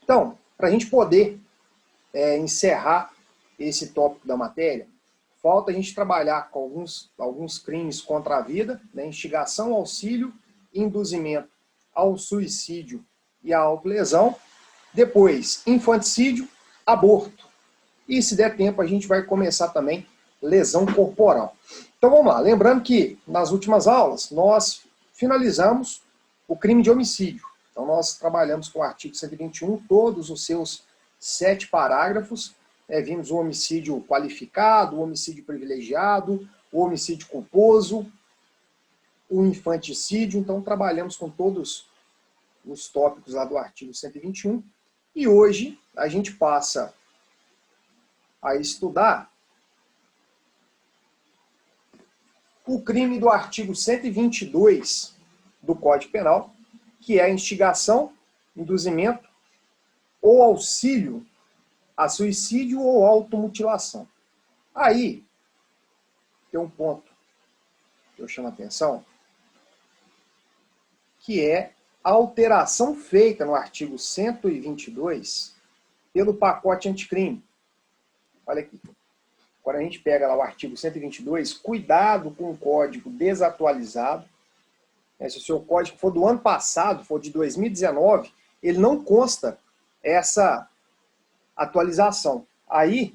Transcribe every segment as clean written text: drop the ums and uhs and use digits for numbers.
Então, para a gente poder encerrar esse tópico da matéria, falta a gente trabalhar com alguns crimes contra a vida, né? Instigação, auxílio, induzimento ao suicídio e à autolesão. Depois, infanticídio, aborto. E se der tempo, a gente vai começar também lesão corporal. Então vamos lá. Lembrando que nas últimas aulas nós finalizamos o crime de homicídio. Então nós trabalhamos com o artigo 121, todos os seus 7 parágrafos. Vimos o homicídio qualificado, o homicídio privilegiado, o homicídio culposo, o infanticídio. Então trabalhamos com todos os tópicos lá do artigo 121. E hoje a gente passa a estudar o crime do artigo 122 do Código Penal, que é a instigação, induzimento ou auxílio a suicídio ou automutilação. Aí, tem um ponto que eu chamo a atenção, que é a alteração feita no artigo 122 pelo pacote anticrime. Olha aqui. Agora a gente pega lá o artigo 122, cuidado com o código desatualizado. Se o seu código for do ano passado, for de 2019, ele não consta essa atualização. Aí,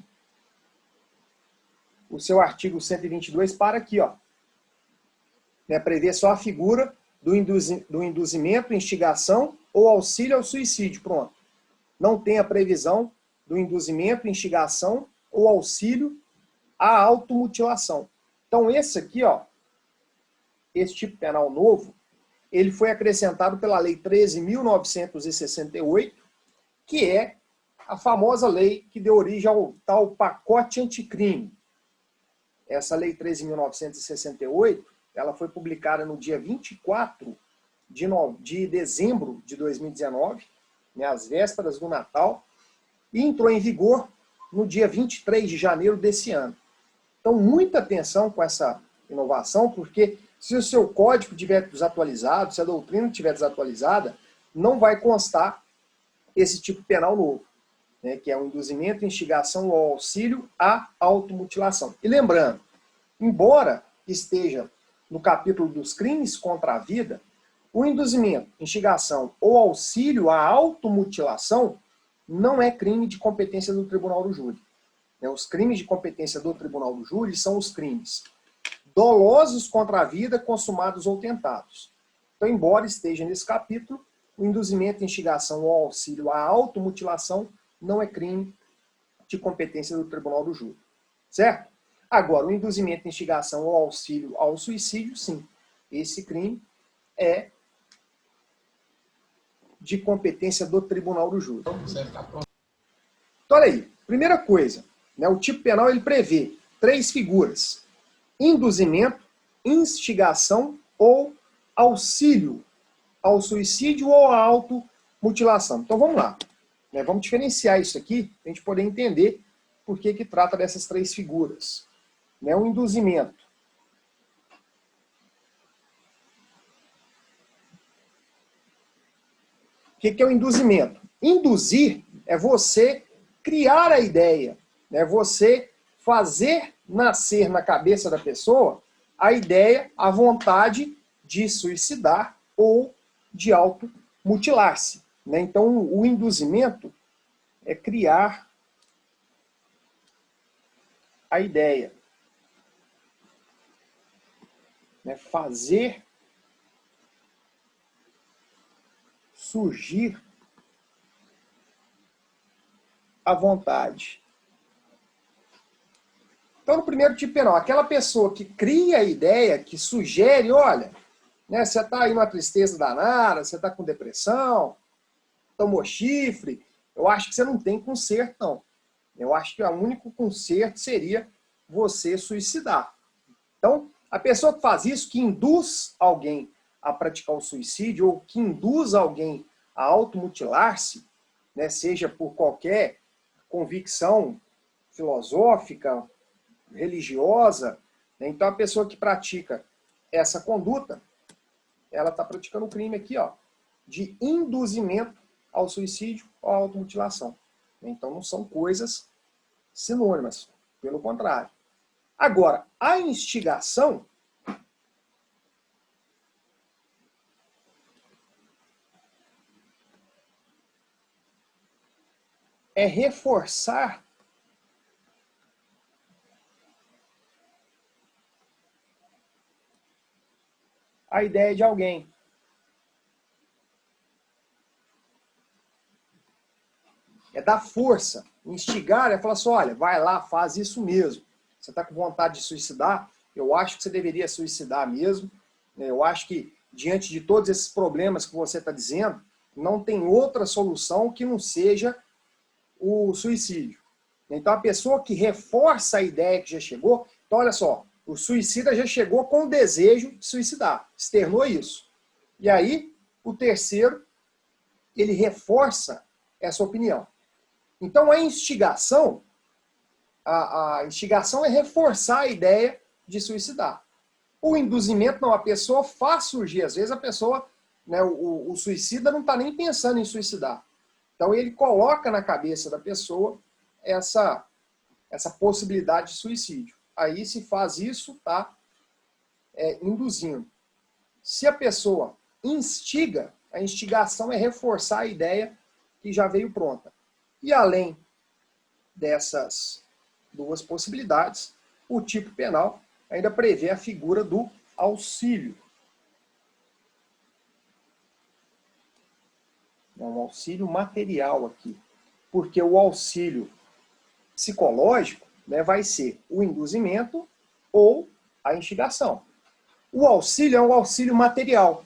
o seu artigo 122 para aqui, ó. Prevê só a figura do induzimento, instigação ou auxílio ao suicídio. Pronto. Não tem a previsão do induzimento, instigação ou auxílio à automutilação. Então esse aqui, ó, esse tipo penal novo, ele foi acrescentado pela Lei 13.968, que é a famosa lei que deu origem ao tal pacote anticrime. Essa Lei 13.968, ela foi publicada no dia 24 de dezembro de 2019, às vésperas do Natal, e entrou em vigor no dia 23 de janeiro desse ano. Então, muita atenção com essa inovação, porque se o seu código estiver desatualizado, se a doutrina estiver desatualizada, não vai constar esse tipo penal novo, que é o induzimento, instigação ou auxílio à automutilação. E lembrando, embora esteja no capítulo dos crimes contra a vida, o induzimento, instigação ou auxílio à automutilação não é crime de competência do tribunal do júri. Os crimes de competência do tribunal do júri são os crimes dolosos contra a vida, consumados ou tentados. Então, embora esteja nesse capítulo, o induzimento, instigação ou auxílio à automutilação não é crime de competência do tribunal do júri. Certo? Agora, o induzimento, instigação ou auxílio ao suicídio, sim. Esse crime é de competência do tribunal do júri. Então, olha aí. Primeira coisa, o tipo penal ele prevê 3 figuras: induzimento, instigação ou auxílio ao suicídio ou à automutilação. Então vamos lá. Vamos diferenciar isso aqui para a gente poder entender por que trata dessas 3 figuras. O induzimento. O que é o induzimento? Induzir é você criar a ideia, você fazer nascer na cabeça da pessoa a ideia, a vontade de suicidar ou de automutilar-se. Então, o induzimento é criar a ideia. Fazer surgir a vontade. Então, no primeiro tipo penal, aquela pessoa que cria a ideia, que sugere, olha, você está aí numa tristeza danada, você está com depressão, tomou chifre, eu acho que você não tem conserto, não. Eu acho que o único conserto seria você suicidar. Então, a pessoa que faz isso, que induz alguém a praticar o suicídio, ou que induz alguém a automutilar-se, seja por qualquer convicção filosófica, religiosa, então a pessoa que pratica essa conduta, ela está praticando um crime aqui, ó, de induzimento ao suicídio ou à automutilação. Então não são coisas sinônimas, pelo contrário. Agora, a instigação é reforçar a ideia de alguém. É dar força. Instigar é falar assim, olha, vai lá, faz isso mesmo. Você está com vontade de suicidar? Eu acho que você deveria suicidar mesmo. Eu acho que, diante de todos esses problemas que você está dizendo, não tem outra solução que não seja o suicídio. Então, a pessoa que reforça a ideia que já chegou... Então, olha só, o suicida já chegou com o desejo de suicidar, externou isso. E aí, o terceiro, ele reforça essa opinião. Então, a instigação é reforçar a ideia de suicidar. O induzimento, não, a pessoa faz surgir. Às vezes a pessoa, né, o suicida não está nem pensando em suicidar. Então ele coloca na cabeça da pessoa essa possibilidade de suicídio. Aí se faz isso, tá induzindo. Se a pessoa instiga, a instigação é reforçar a ideia que já veio pronta. E além dessas duas possibilidades, o tipo penal ainda prevê a figura do auxílio. É um auxílio material aqui. Porque o auxílio psicológico, né, vai ser o induzimento ou a instigação. O auxílio é um auxílio material.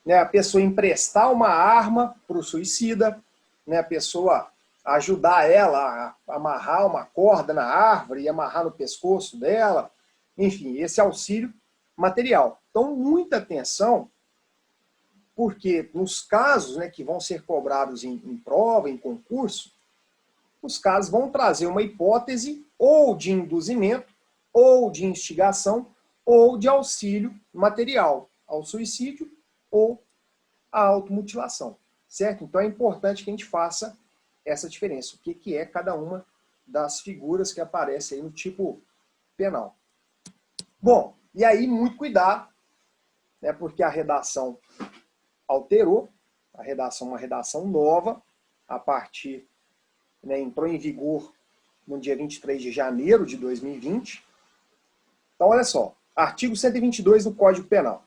Né, a pessoa emprestar uma arma para o suicida, né, a pessoa ajudar ela a amarrar uma corda na árvore e amarrar no pescoço dela. Enfim, esse auxílio material. Então, muita atenção, porque nos casos, né, que vão ser cobrados em prova, em concurso, os casos vão trazer uma hipótese ou de induzimento, ou de instigação, ou de auxílio material ao suicídio ou à automutilação. Certo? Então é importante que a gente faça essa diferença. O que é cada uma das figuras que aparecem aí no tipo penal. Bom, e aí muito cuidado, né, porque a redação alterou, a redação é uma redação nova, a partir, né, entrou em vigor no dia 23 de janeiro de 2020. Então, olha só, artigo 122 do Código Penal.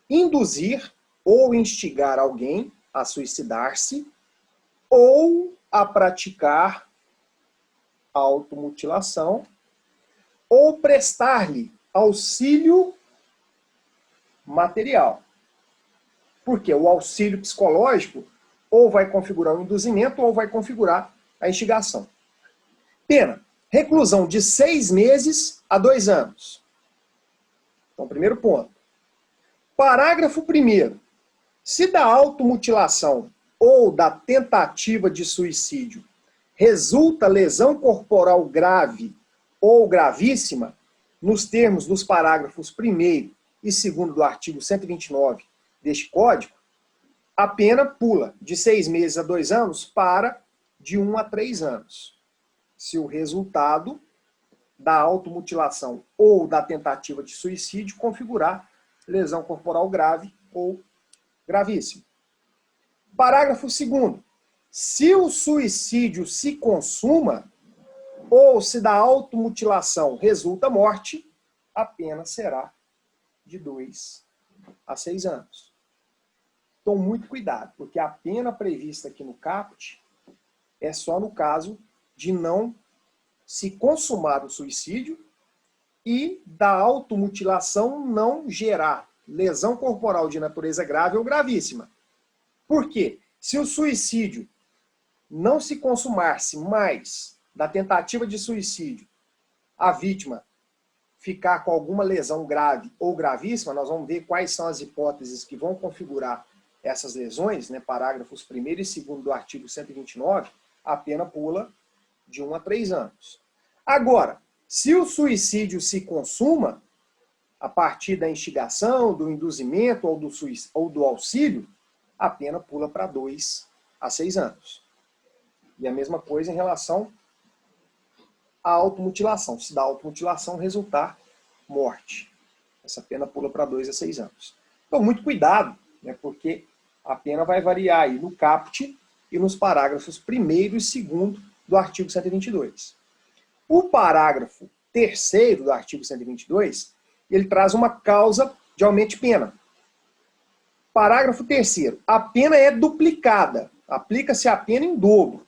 Induzir ou instigar alguém a suicidar-se ou a praticar automutilação ou prestar-lhe auxílio material. Porque o auxílio psicológico ou vai configurar o induzimento ou vai configurar a instigação. Pena, reclusão de 6 meses a 2 anos. Então, primeiro ponto. Parágrafo 1º. Se da automutilação ou da tentativa de suicídio resulta lesão corporal grave ou gravíssima, nos termos dos parágrafos 1º e 2º do artigo 129 deste Código, a pena pula de 6 meses a 2 anos para de 1 a 3 anos. Se o resultado da automutilação ou da tentativa de suicídio configurar lesão corporal grave ou gravíssima. Parágrafo 2º. Se o suicídio se consuma ou se da automutilação resulta morte, a pena será de 2 a 6 anos. Então, muito cuidado, porque a pena prevista aqui no caput é só no caso de não se consumar o suicídio e da automutilação não gerar lesão corporal de natureza grave ou gravíssima. Por quê? Se o suicídio não se consumasse, mas da tentativa de suicídio a vítima ficar com alguma lesão grave ou gravíssima, nós vamos ver quais são as hipóteses que vão configurar essas lesões, né, parágrafos 1º e 2º do artigo 129, a pena pula de 1 a 3 anos. Agora, se o suicídio se consuma, a partir da instigação, do induzimento ou do auxílio, a pena pula para 2 a 6 anos. E a mesma coisa em relação à automutilação. Se da automutilação resultar morte, essa pena pula para 2 a 6 anos. Então, muito cuidado, né, porque a pena vai variar aí no caput e nos parágrafos 1º e 2º do artigo 122. O parágrafo 3º do artigo 122, ele traz uma causa de aumento de pena. Parágrafo 3º. A pena é duplicada. Aplica-se a pena em dobro.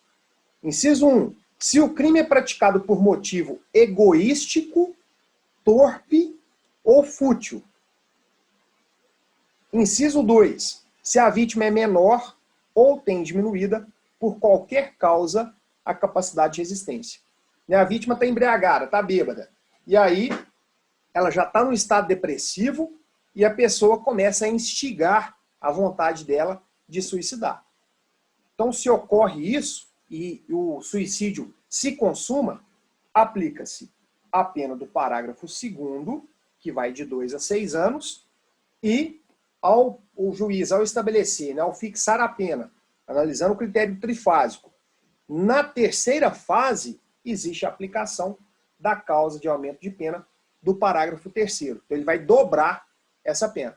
Inciso 1. Se o crime é praticado por motivo egoístico, torpe ou fútil. Inciso 2. Se a vítima é menor ou tem diminuída por qualquer causa a capacidade de resistência. A vítima está embriagada, está bêbada. E aí ela já está num estado depressivo e a pessoa começa a instigar a vontade dela de suicidar. Então, se ocorre isso e o suicídio se consuma, aplica-se a pena do parágrafo 2º, que vai de 2 a 6 anos, e o juiz, ao estabelecer, né, ao fixar a pena, analisando o critério trifásico, na terceira fase, existe a aplicação da causa de aumento de pena do parágrafo 3º. Então, ele vai dobrar essa pena.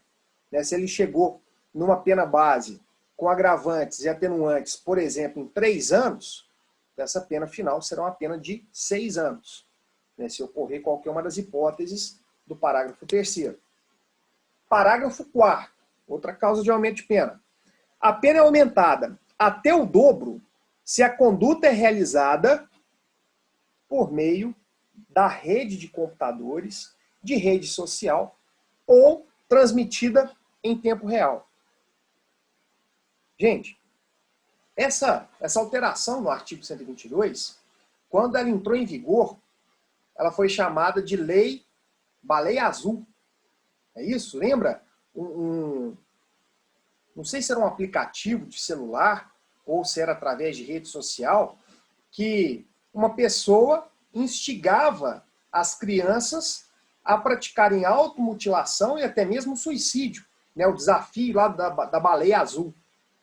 Né? Se ele chegou numa pena base com agravantes e atenuantes, por exemplo, em 3 anos, essa pena final será uma pena de 6 anos. Né? Se ocorrer qualquer uma das hipóteses do parágrafo 3º. Parágrafo 4º. Outra causa de aumento de pena. A pena é aumentada até o dobro se a conduta é realizada por meio da rede de computadores, de rede social ou transmitida em tempo real. Gente, essa alteração no artigo 122, quando ela entrou em vigor, ela foi chamada de Lei Baleia Azul. É isso? Lembra? Não sei se era um aplicativo de celular ou se era através de rede social, que uma pessoa instigava as crianças a praticarem automutilação e até mesmo suicídio, né? O desafio lá da baleia azul.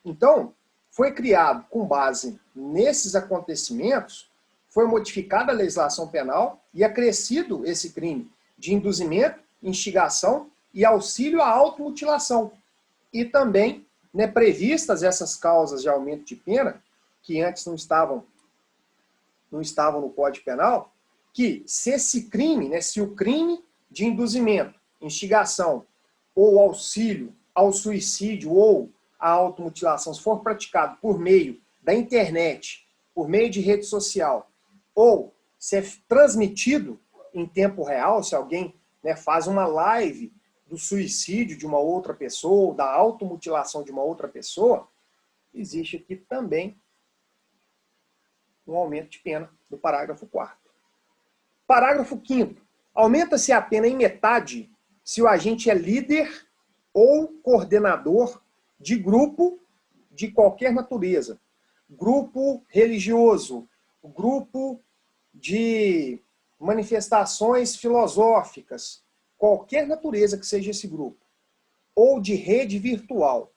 Então, foi criado com base nesses acontecimentos, foi modificada a legislação penal e acrescido esse crime de induzimento, instigação e auxílio à automutilação. E também, né, previstas essas causas de aumento de pena, que antes não estavam no Código Penal, que se esse crime, né, se o crime de induzimento, instigação ou auxílio ao suicídio ou à automutilação for praticado por meio da internet, por meio de rede social, ou se é transmitido em tempo real, se alguém, né, faz uma live do suicídio de uma outra pessoa, ou da automutilação de uma outra pessoa, existe aqui também um aumento de pena do parágrafo 4º. Parágrafo 5º. Aumenta-se a pena em metade se o agente é líder ou coordenador de grupo de qualquer natureza. Grupo religioso, grupo de manifestações filosóficas, qualquer natureza que seja esse grupo. Ou de rede virtual.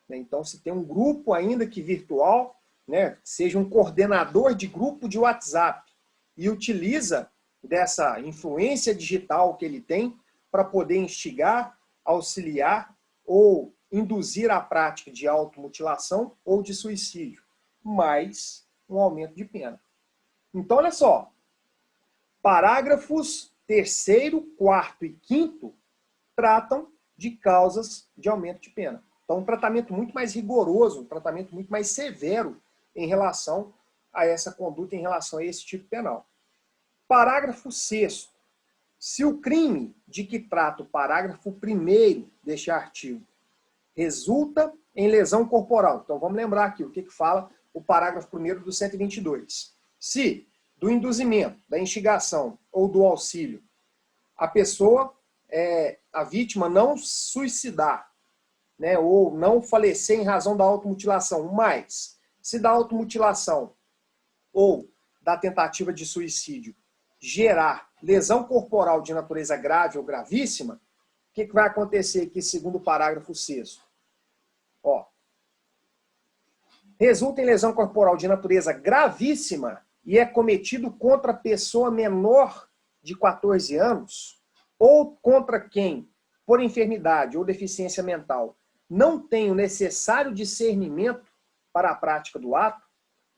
Então, se tem um grupo ainda que virtual, né, seja um coordenador de grupo de WhatsApp e utiliza dessa influência digital que ele tem para poder instigar, auxiliar ou induzir a prática de automutilação ou de suicídio, mais um aumento de pena. Então, olha só, parágrafos 3º, 4º e 5º tratam de causas de aumento de pena. Então, um tratamento muito mais rigoroso, um tratamento muito mais severo em relação a essa conduta, em relação a esse tipo penal. Parágrafo 6º. Se o crime de que trata o parágrafo 1º deste artigo resulta em lesão corporal. Então, vamos lembrar aqui o que fala o parágrafo 1º do 122. Se do induzimento, da instigação ou do auxílio, a pessoa, a vítima não suicidar, né, ou não falecer em razão da automutilação, mas se da automutilação ou da tentativa de suicídio gerar lesão corporal de natureza grave ou gravíssima, o que vai acontecer aqui segundo o parágrafo 6º? Ó, resulta em lesão corporal de natureza gravíssima e é cometido contra pessoa menor de 14 anos ou contra quem, por enfermidade ou deficiência mental, não tem o necessário discernimento para a prática do ato,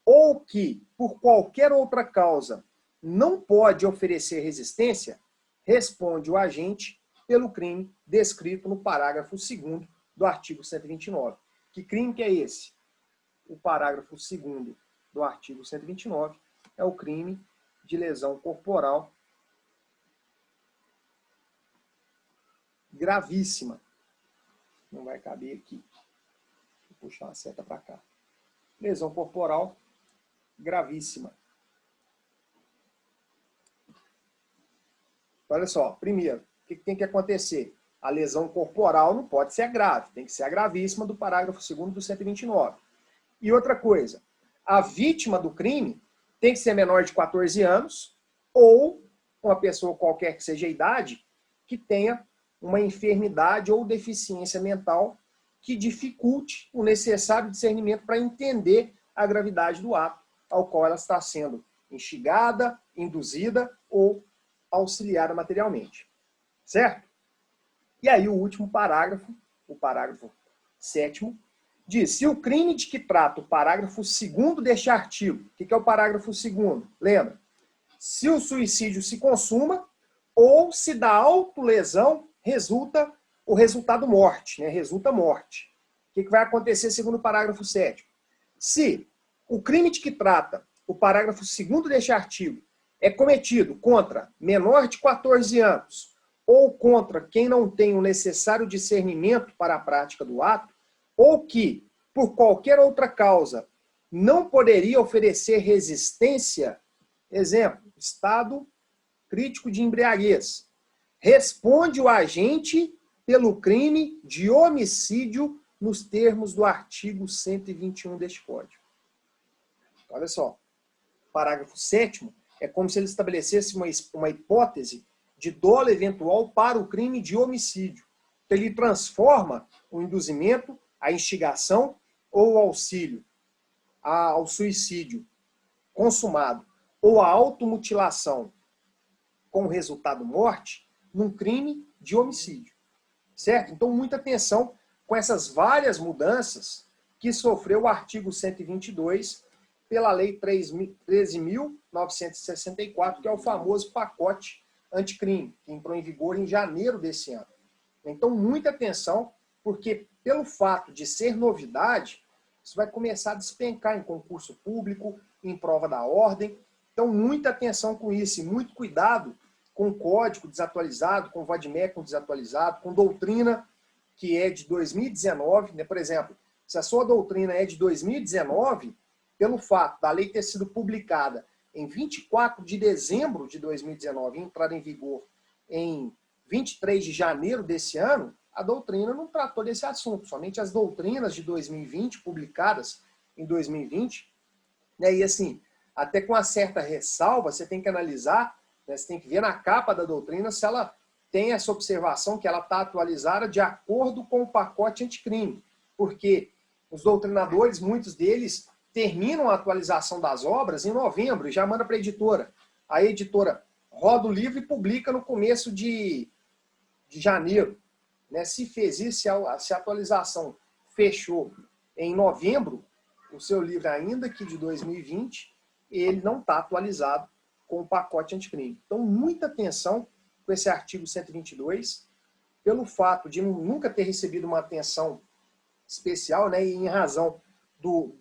ou que, por qualquer outra causa, não pode oferecer resistência, responde o agente pelo crime descrito no parágrafo 2º do artigo 129. Que crime que é esse? O parágrafo 2º do artigo 129 é o crime de lesão corporal gravíssima. Não vai caber aqui. Vou puxar uma seta para cá. Lesão corporal gravíssima. Olha só, primeiro, o que tem que acontecer? A lesão corporal não pode ser grave, tem que ser a gravíssima do parágrafo 2º do 129. E outra coisa, a vítima do crime tem que ser menor de 14 anos ou uma pessoa qualquer que seja a idade que tenha uma enfermidade ou deficiência mental que dificulte o necessário discernimento para entender a gravidade do ato ao qual ela está sendo instigada, induzida ou auxiliada materialmente. Certo? E aí o último parágrafo, o parágrafo 7º, diz: se o crime de que trata o parágrafo 2º deste artigo, o que é o parágrafo 2º? Lembra? Se o suicídio se consuma ou se da autolesão resulta o resultado morte, né? Resulta morte. O que vai acontecer segundo o parágrafo 7º? Se o crime de que trata o parágrafo 2º deste artigo é cometido contra menor de 14 anos ou contra quem não tem o necessário discernimento para a prática do ato, ou que, por qualquer outra causa, não poderia oferecer resistência, exemplo, estado crítico de embriaguez, responde o agente pelo crime de homicídio nos termos do artigo 121 deste Código. Olha só, parágrafo 7º é como se ele estabelecesse uma hipótese de dolo eventual para o crime de homicídio. Então, ele transforma o induzimento, a instigação ou o auxílio ao suicídio consumado ou a automutilação com resultado morte num crime de homicídio. Certo? Então, muita atenção com essas várias mudanças que sofreu o artigo 122 pela Lei 13.964, que é o famoso pacote anticrime, que entrou em vigor em janeiro desse ano. Então, muita atenção, porque pelo fato de ser novidade, isso vai começar a despencar em concurso público, em prova da ordem. Então, muita atenção com isso e muito cuidado com o código desatualizado, com o VADMECUM desatualizado, com doutrina que é de 2019. Né? Por exemplo, se a sua doutrina é de 2019, pelo fato da lei ter sido publicada em 24 de dezembro de 2019 e entrar em vigor em 23 de janeiro desse ano, a doutrina não tratou desse assunto. Somente as doutrinas de 2020, publicadas em 2020, né? E assim, até com uma certa ressalva, você tem que analisar, né? Você tem que ver na capa da doutrina se ela tem essa observação que ela está atualizada de acordo com o pacote anticrime. Porque os doutrinadores, muitos deles, terminam a atualização das obras em novembro e já manda para a editora. A editora roda o livro e publica no começo de janeiro. Né? Se fez isso, se a atualização fechou em novembro, o seu livro, ainda que de 2020, ele não está atualizado com o pacote anticrime. Então, muita atenção com esse artigo 122, pelo fato de nunca ter recebido uma atenção especial, né, e em razão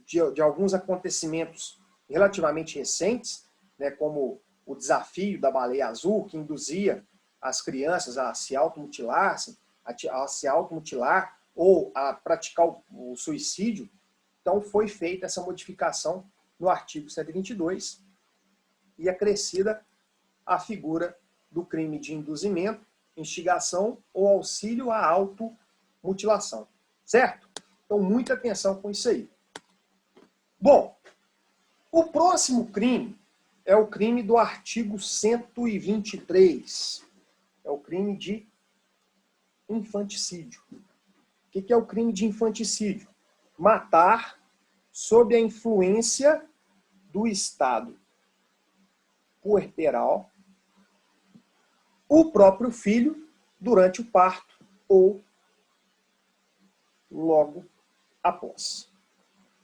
de alguns acontecimentos relativamente recentes, né, como o desafio da baleia azul, que induzia as crianças a se automutilar, ou a praticar o suicídio. Então foi feita essa modificação no artigo 122 e acrescida a figura do crime de induzimento, instigação ou auxílio à automutilação. Certo? Então muita atenção com isso aí. Bom, o próximo crime é o crime do artigo 123. É o crime de infanticídio. O que é o crime de infanticídio? Matar sob a influência do estado puerperal, o próprio filho durante o parto ou logo após.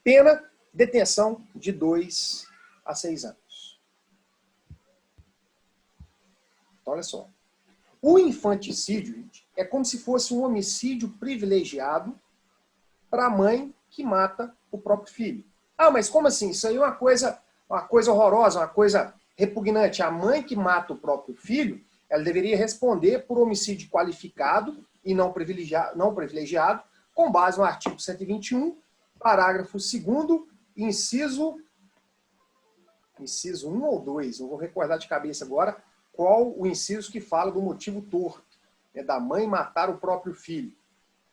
Pena, detenção de 2 a 6 anos. Então, olha só. O infanticídio, gente, é como se fosse um homicídio privilegiado para a mãe que mata o próprio filho. Ah, mas como assim? Isso aí é uma coisa horrorosa, uma coisa repugnante. A mãe que mata o próprio filho, ela deveria responder por homicídio qualificado e não privilegiado, com base no artigo 121, parágrafo 2º, inciso 1 ou 2, não vou recordar de cabeça agora qual o inciso que fala do motivo torpe, né, da mãe matar o próprio filho.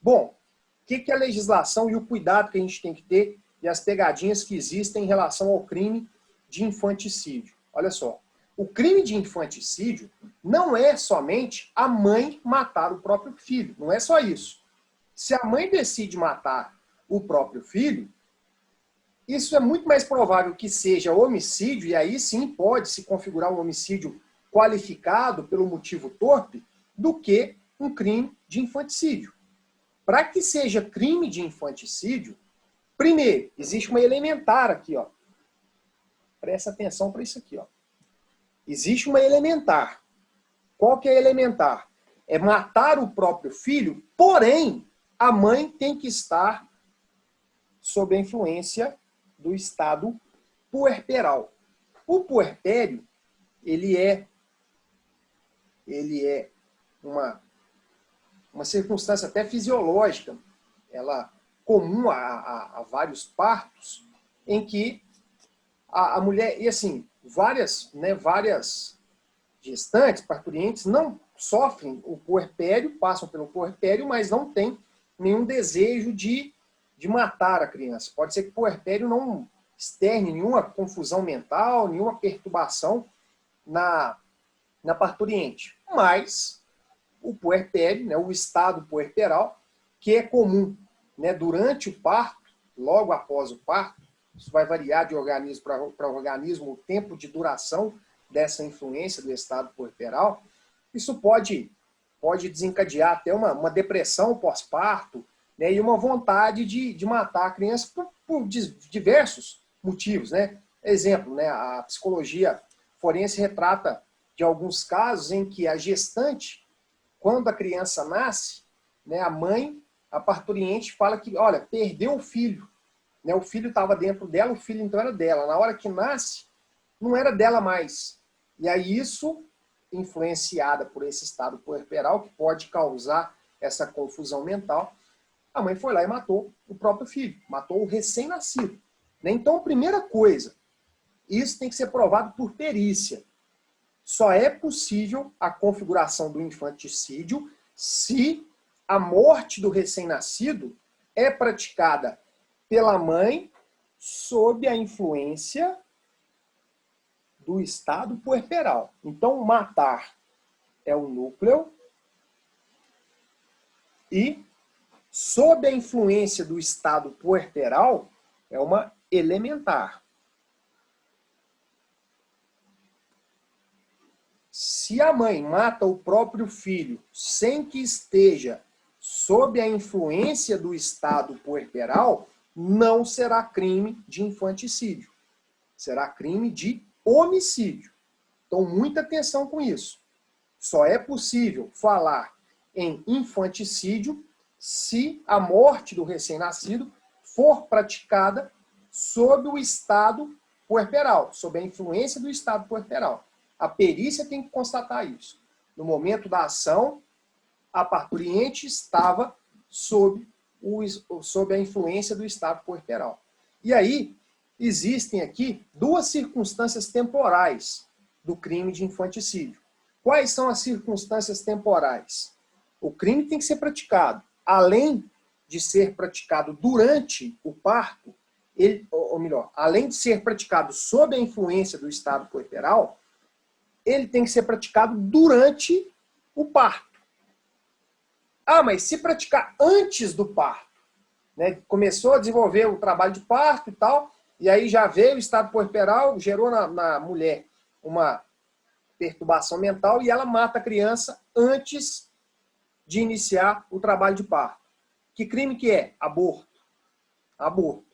Bom, o que é a legislação e o cuidado que a gente tem que ter e as pegadinhas que existem em relação ao crime de infanticídio? Olha só, o crime de infanticídio não é somente a mãe matar o próprio filho, não é só isso. Se a mãe decide matar o próprio filho, isso é muito mais provável que seja homicídio, e aí sim pode se configurar um homicídio qualificado pelo motivo torpe, do que um crime de infanticídio. Para que seja crime de infanticídio, primeiro, existe uma elementar aqui, ó. Presta atenção para isso aqui, ó. Existe uma elementar. Qual que é a elementar? É matar o próprio filho, porém, a mãe tem que estar sob a influência do estado puerperal. O puerpério, ele é uma circunstância até fisiológica, ela comum a vários partos, em que a mulher, e assim, várias gestantes, parturientes, não sofrem o puerpério, passam pelo puerpério, mas não têm nenhum desejo de matar a criança. Pode ser que o puerpério não externe nenhuma confusão mental, nenhuma perturbação na parturiente. Mas o puerpério, né, o estado puerperal, que é comum, né, durante o parto, logo após o parto, isso vai variar de organismo para organismo, o tempo de duração dessa influência do estado puerperal, isso pode desencadear até uma depressão pós-parto, né, e uma vontade de matar a criança por diversos motivos. Né? Exemplo, né, a psicologia forense retrata de alguns casos em que a gestante, quando a criança nasce, né, a mãe, a parturiente, fala que, olha, perdeu o filho. Né, o filho estava dentro dela, o filho então era dela. Na hora que nasce, não era dela mais. E aí isso, influenciada por esse estado puerperal, que pode causar essa confusão mental, a mãe foi lá e matou o próprio filho, matou o recém-nascido. Né? Então, primeira coisa, isso tem que ser provado por perícia. Só é possível a configuração do infanticídio se a morte do recém-nascido é praticada pela mãe sob a influência do estado puerperal. Então, matar é o núcleo e, sob a influência do estado puerperal, é uma elementar. Se a mãe mata o próprio filho sem que esteja sob a influência do estado puerperal, não será crime de infanticídio. Será crime de homicídio. Então, muita atenção com isso. Só é possível falar em infanticídio se a morte do recém-nascido for praticada sob o estado puerperal, sob a influência do estado puerperal. A perícia tem que constatar isso. No momento da ação, a parturiente estava sob a influência do estado puerperal. E aí, existem aqui duas circunstâncias temporais do crime de infanticídio. Quais são as circunstâncias temporais? O crime tem que ser praticado, além de ser praticado durante o parto, ou melhor, além de ser praticado sob a influência do estado puerperal, ele tem que ser praticado durante o parto. Ah, mas se praticar antes do parto, né? Começou a desenvolver o trabalho de parto e tal, e aí já veio o estado puerperal, gerou na mulher uma perturbação mental e ela mata a criança antes de iniciar o trabalho de parto. Que crime que é? Aborto. Aborto.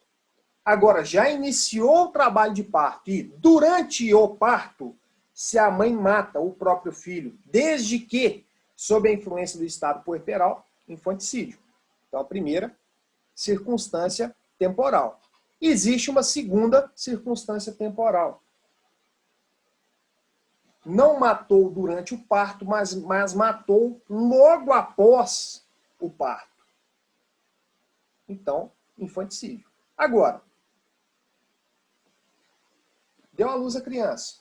Agora, já iniciou o trabalho de parto e durante o parto, se a mãe mata o próprio filho, desde que, sob a influência do estado puerperal, infanticídio. Então, a primeira circunstância temporal. Existe uma segunda circunstância temporal. Não matou durante o parto, mas matou logo após o parto. Então, infanticídio. Agora, deu à luz a criança.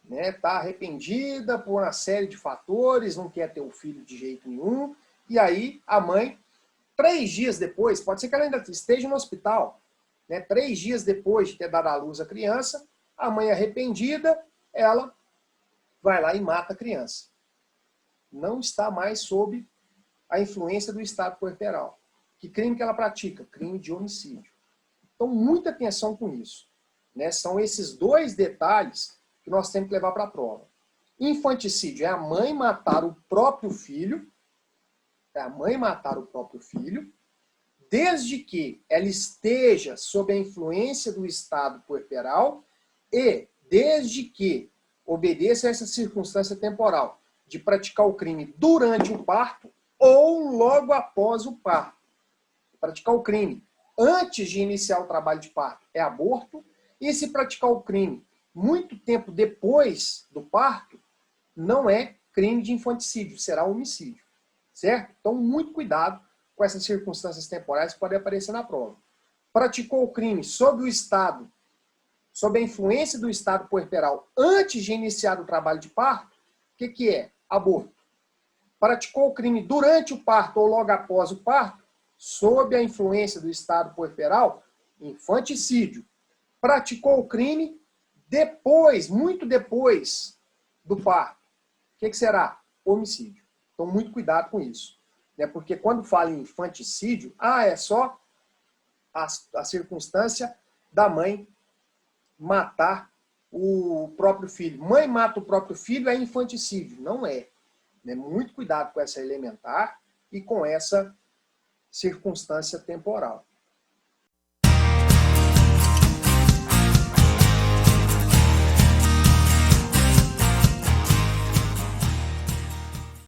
Está arrependida por uma série de fatores, não quer ter o filho de jeito nenhum. E aí, a mãe, 3 dias depois, pode ser que ela ainda esteja no hospital, 3 dias depois de ter dado à luz a criança, a mãe arrependida, ela vai lá e mata a criança. Não está mais sob a influência do estado puerperal. Que crime que ela pratica? Crime de homicídio. Então, muita atenção com isso. São esses 2 detalhes que nós temos que levar para a prova. Infanticídio é a mãe matar o próprio filho, desde que ela esteja sob a influência do estado puerperal e desde que obedeça a essa circunstância temporal de praticar o crime durante o parto ou logo após o parto. Praticar o crime antes de iniciar o trabalho de parto é aborto, e se praticar o crime muito tempo depois do parto, não é crime de infanticídio, será homicídio. Certo? Então, muito cuidado com essas circunstâncias temporais que podem aparecer na prova. Praticou o crime sob o estado, sob a influência do estado puerperal antes de iniciar o trabalho de parto, o que é? Aborto. Praticou o crime durante o parto ou logo após o parto, sob a influência do estado puerperal, infanticídio. Praticou o crime depois, muito depois do parto. O que será? Homicídio. Então, muito cuidado com isso. Porque quando fala em infanticídio, é só a circunstância da mãe matar o próprio filho. Mãe mata o próprio filho é infanticídio. Não é. Muito cuidado com essa elementar e com essa circunstância temporal.